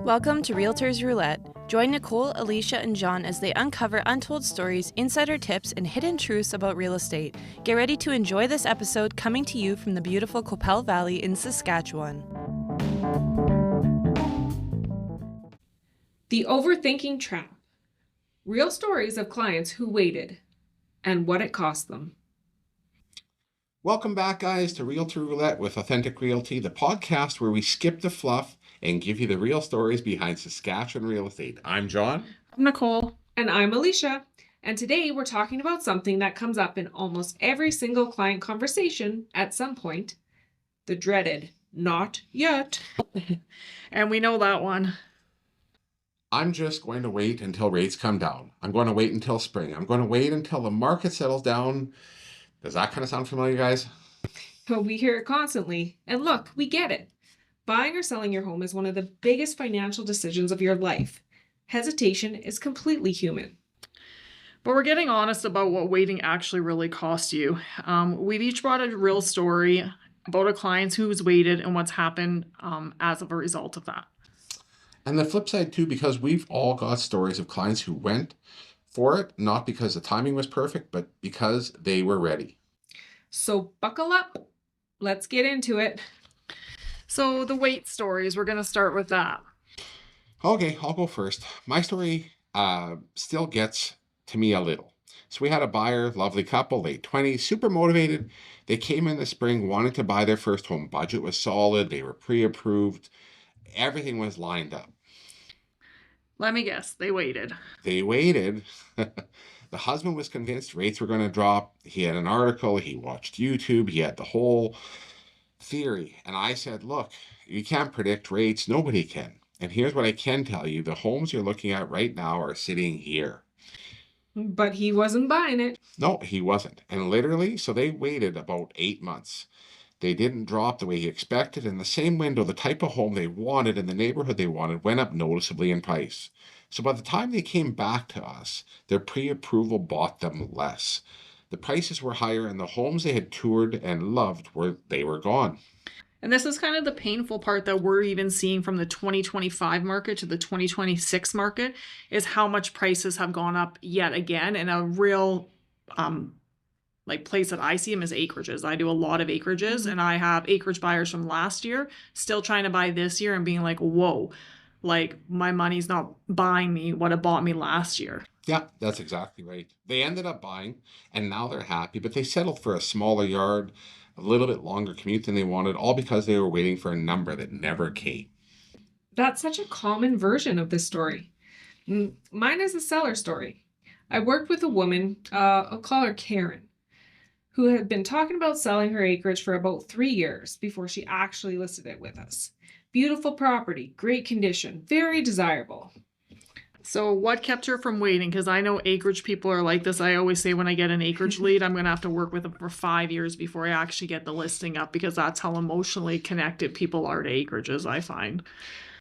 Welcome to Realtors Roulette. Join Nichole, Elisha, and John as they uncover untold stories, insider tips, and hidden truths about real estate. Get ready to enjoy this episode coming to you from the beautiful Qu'Appelle Valley in Saskatchewan. The overthinking trap. Real stories of clients who waited and what it cost them. Welcome back, guys, to Realtor Roulette with Authentic Realty, the podcast where we skip the fluff and give you the real stories behind Saskatchewan real estate. I'm John. I'm Nichole. And I'm Elisha. And today we're talking about something that comes up in almost every single client conversation at some point. The dreaded, not yet. And we know that one. I'm just going to wait until rates come down. I'm going to wait until spring. I'm going to wait until the market settles down. Does that kind of sound familiar, guys? But we hear it constantly. And look, we get it. Buying or selling your home is one of the biggest financial decisions of your life. Hesitation is completely human. But we're getting honest about what waiting actually really costs you. We've each brought a real story about a client who's waited and what's happened as of a result of that. And the flip side too, because we've all got stories of clients who went for it, not because the timing was perfect, but because they were ready. So buckle up. Let's get into it. So the wait stories, we're going to start with that. Okay, I'll go first. My story still gets to me a little. So we had a buyer, lovely couple, late 20s, super motivated. They came in the spring, wanted to buy their first home. Budget was solid. They were pre-approved. Everything was lined up. Let me guess, they waited. They waited. The husband was convinced rates were going to drop. He had an article. He watched YouTube. He had the whole theory. And I said, look, you can't predict rates. Nobody can. And here's what I can tell you. The homes you're looking at right now are sitting here. But he wasn't buying it. No, he wasn't. And literally, so they waited about 8 months. They didn't drop the way he expected. In the same window, the type of home they wanted in the neighborhood they wanted went up noticeably in price. So by the time they came back to us, their pre-approval bought them less. The prices were higher and the homes they had toured and loved they were gone. And this is kind of the painful part that we're even seeing from the 2025 market to the 2026 market is how much prices have gone up yet again. And a real place that I see them is acreages. I do a lot of acreages and I have acreage buyers from last year still trying to buy this year and being like, whoa, like my money's not buying me what it bought me last year. Yeah, that's exactly right. They ended up buying and now they're happy, but they settled for a smaller yard, a little bit longer commute than they wanted, all because they were waiting for a number that never came. That's such a common version of this story. Mine is a seller story. I worked with a woman, I'll call her Karen, who had been talking about selling her acreage for about 3 years before she actually listed it with us. Beautiful property, great condition, very desirable. So what kept her from waiting? Because I know acreage people are like this. I always say when I get an acreage lead, I'm going to have to work with them for 5 years before I actually get the listing up because that's how emotionally connected people are to acreages, I find.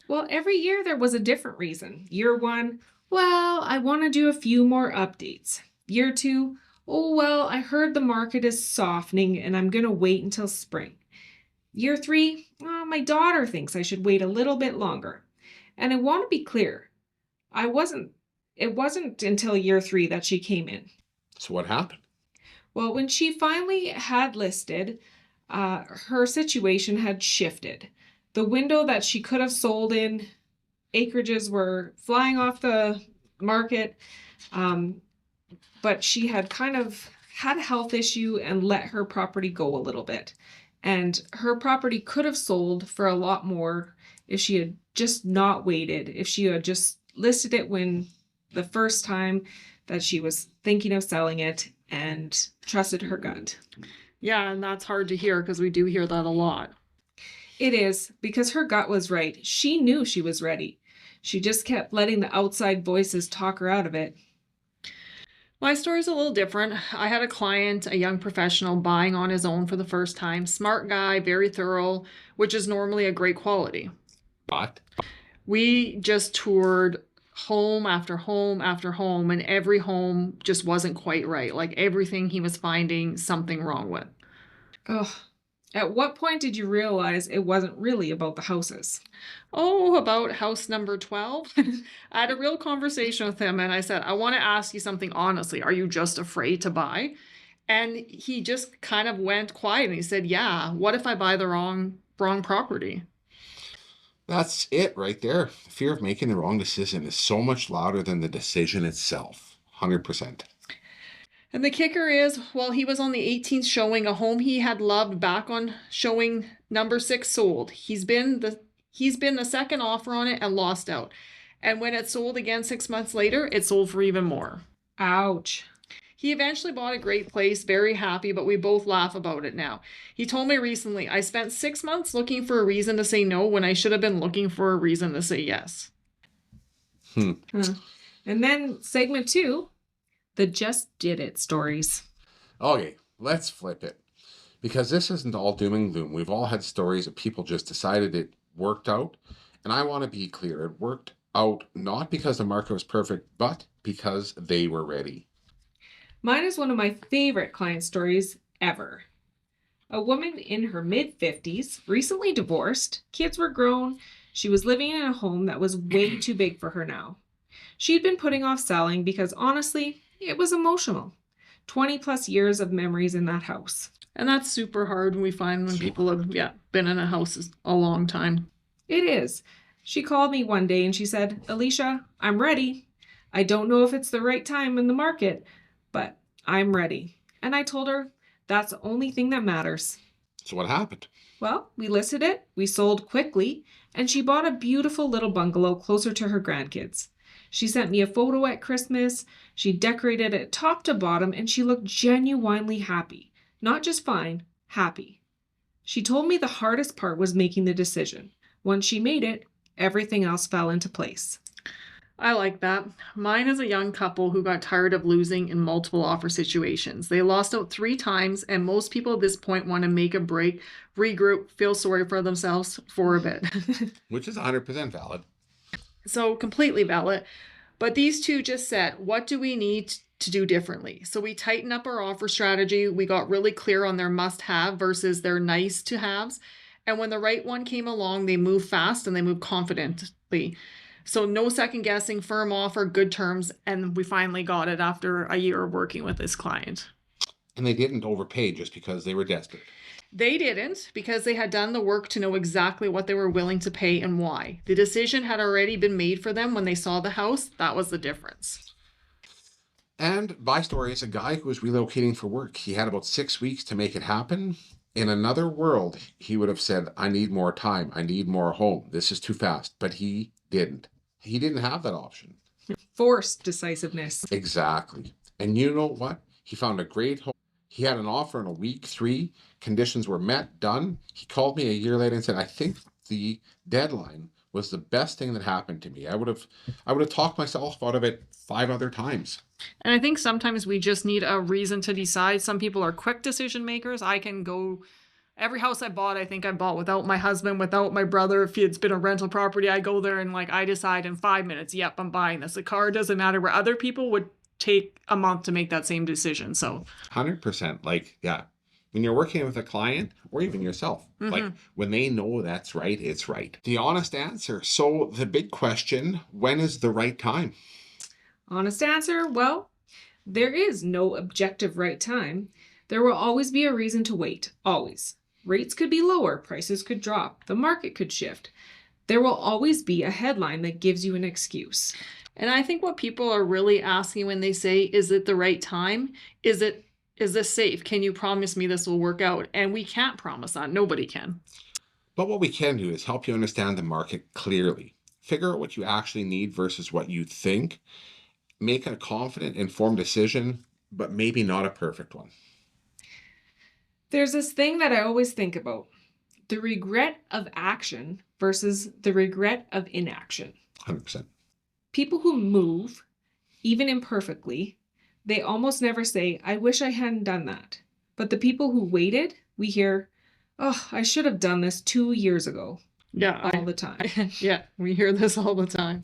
Well, every year there was a different reason. Year 1, well, I want to do a few more updates. Year 2, oh, well, I heard the market is softening and I'm going to wait until spring. Year 3, my daughter thinks I should wait a little bit longer. And I want to be clear. It wasn't until year 3 that she came in. So what happened? Well, when she finally had listed, her situation had shifted. The window that she could have sold in, acreages were flying off the market. But she had kind of had a health issue and let her property go a little bit. And her property could have sold for a lot more if she had just not waited, if she had just listed it when the first time that she was thinking of selling it and trusted her gut. Yeah, and that's hard to hear because we do hear that a lot. It is, because her gut was right. She knew she was ready. She just kept letting the outside voices talk her out of it. My story's a little different. I had a client, a young professional, buying on his own for the first time. Smart guy, very thorough, which is normally a great quality. But We just toured home after home after home, and every home just wasn't quite right. Like everything he was finding something wrong with. Oh, At what point did you realize it wasn't really about the houses? Oh, about house number 12. I had a real conversation with him and I said, I want to ask you something honestly. Are you just afraid to buy? And he just kind of went quiet and he said, yeah, what if I buy the wrong property? That's it right there. The fear of making the wrong decision is so much louder than the decision itself. 100%. And the kicker is, while he was on the 18th showing, a home he had loved back on showing number 6 sold. He's been the second offer on it and lost out. And when it sold again 6 months later, it sold for even more. Ouch. He eventually bought a great place, very happy, but we both laugh about it now. He told me recently, I spent 6 months looking for a reason to say no when I should have been looking for a reason to say yes. And then segment 2, the just did it stories. Okay, let's flip it. Because this isn't all doom and gloom. We've all had stories of people just decided it worked out. And I want to be clear, it worked out not because the market was perfect, but because they were ready. Mine is one of my favorite client stories ever. A woman in her mid-50s, recently divorced, kids were grown, she was living in a home that was way too big for her now. She'd been putting off selling because honestly, it was emotional. 20 plus years of memories in that house. And that's super hard when we find when people have been in a house a long time. It is. She called me one day and she said, Elisha, I'm ready. I don't know if it's the right time in the market, but I'm ready. And I told her, that's the only thing that matters. So what happened? Well, we listed it, we sold quickly, and she bought a beautiful little bungalow closer to her grandkids. She sent me a photo at Christmas, she decorated it top to bottom, and she looked genuinely happy. Not just fine, happy. She told me the hardest part was making the decision. Once she made it, everything else fell into place. I like that. Mine is a young couple who got tired of losing in multiple offer situations. They lost out 3 times, and most people at this point want to make a break, regroup, feel sorry for themselves for a bit. Which is 100% valid. So completely valid. But these two just said, what do we need to do differently? So we tightened up our offer strategy. We got really clear on their must-have versus their nice-to-haves. And when the right one came along, they moved fast and they moved confidently. So no second guessing, firm offer, good terms, and we finally got it after a year of working with this client. And they didn't overpay just because they were desperate. They didn't, because they had done the work to know exactly what they were willing to pay and why. The decision had already been made for them when they saw the house. That was the difference. And my story is a guy who was relocating for work. He had about 6 weeks to make it happen. In another world, he would have said, I need more time. I need more home. This is too fast. But he didn't. He didn't have that option. Forced decisiveness. Exactly. And you know what? He found a great home. He had an offer in a week 3. Conditions were met, done. He called me a year later and said, I think the deadline was the best thing that happened to me. I would have talked myself out of it 5 other times. And I think sometimes we just need a reason to decide. Some people are quick decision makers. I can go... Every house I bought, I think I bought without my husband, without my brother. If it's been a rental property, I go there and I decide in 5 minutes, yep, I'm buying this. The car doesn't matter, where other people would take a month to make that same decision. So 100%. When you're working with a client or even yourself, when they know that's right, it's right. The honest answer. So the big question, when is the right time? Honest answer, well, there is no objective right time. There will always be a reason to wait, always. Rates could be lower, prices could drop, the market could shift. There will always be a headline that gives you an excuse. And I think what people are really asking when they say, is it the right time? Is this safe? Can you promise me this will work out? And we can't promise that. Nobody can. But what we can do is help you understand the market clearly. Figure out what you actually need versus what you think. Make a confident, informed decision, but maybe not a perfect one. There's this thing that I always think about. The regret of action versus the regret of inaction. 100%. People who move, even imperfectly, they almost never say, I wish I hadn't done that. But the people who waited, we hear, oh, I should have done this 2 years ago. Yeah. All the time. Yeah, we hear this all the time.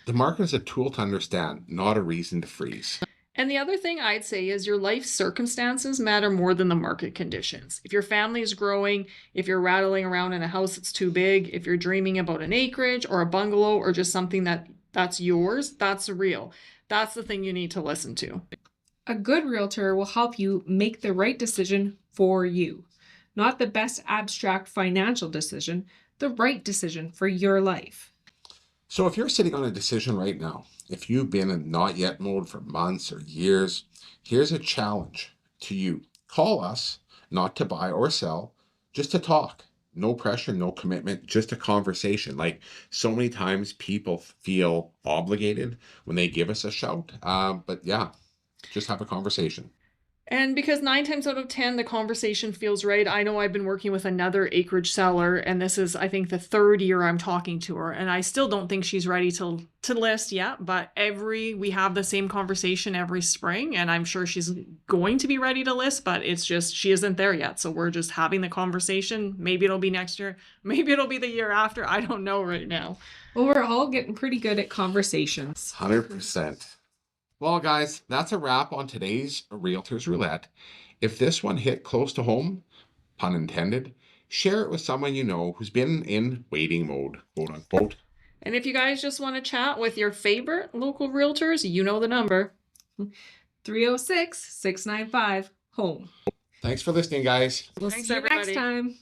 The market is a tool to understand, not a reason to freeze. And the other thing I'd say is your life circumstances matter more than the market conditions. If your family is growing, if you're rattling around in a house that's too big, if you're dreaming about an acreage or a bungalow or just something that's yours, that's real. That's the thing you need to listen to. A good realtor will help you make the right decision for you, not the best abstract financial decision, the right decision for your life. So if you're sitting on a decision right now, if you've been in not yet mode for months or years, here's a challenge to you. Call us, not to buy or sell, just to talk. No pressure, no commitment, just a conversation. Like so many times people feel obligated when they give us a shout. But yeah, just have a conversation. And because 9 times out of 10, the conversation feels right. I know I've been working with another acreage seller, and this is, I think, the 3rd year I'm talking to her, and I still don't think she's ready to list yet. But we have the same conversation every spring, and I'm sure she's going to be ready to list, but it's just she isn't there yet. So we're just having the conversation. Maybe it'll be next year. Maybe it'll be the year after. I don't know right now. Well, we're all getting pretty good at conversations. 100%. Well, guys, that's a wrap on today's Realtors Roulette. If this one hit close to home, pun intended, share it with someone you know who's been in waiting mode, quote unquote. And if you guys just want to chat with your favorite local realtors, you know the number. 306-695-HOME. Thanks for listening, guys. We'll Thanks, see you everybody. next time.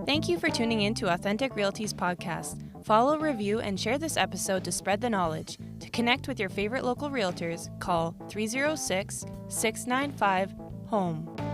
Thank you for tuning in to Authentic Realty's podcast. Follow, review, and share this episode to spread the knowledge. To connect with your favorite local realtors, call 306-695-HOME.